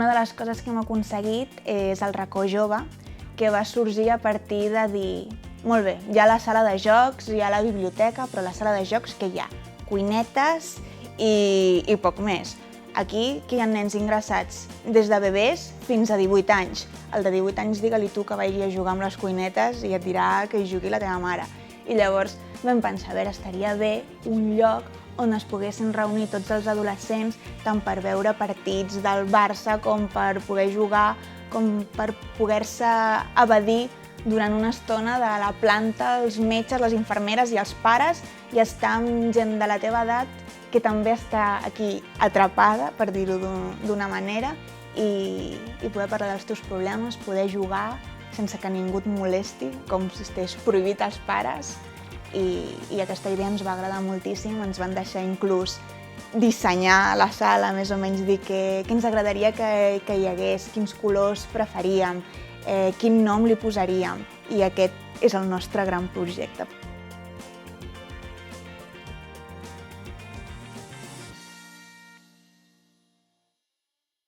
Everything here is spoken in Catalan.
Una de les coses que hem aconseguit és el racó jove, que va sorgir a partir de dir molt bé, hi ha la sala de jocs, hi ha la biblioteca, però a la sala de jocs què hi ha? Cuinetes i poc més. Aquí hi ha nens ingressats des de bebès fins a 18 anys. El de 18 anys, digue-li tu que vagi a jugar amb les cuinetes i et dirà que hi jugui la teva mare. I llavors vam pensar, a veure, estaria bé un lloc on es poguessin reunir tots els adolescents, tant per veure partits del Barça com per poder jugar, com per poder-se evadir durant una estona de la planta, els metges, les infermeres i els pares, i estar amb gent de la teva edat que també està aquí atrapada, per dir-ho d'una manera, i poder parlar dels teus problemes, poder jugar sense que ningú et molesti, com si estigués prohibit als pares. I aquesta idea ens va agradar moltíssim, ens van deixar inclús dissenyar la sala, més o menys dir què ens agradaria que hi hagués, quins colors preferíem, quin nom li posaríem, i aquest és el nostre gran projecte.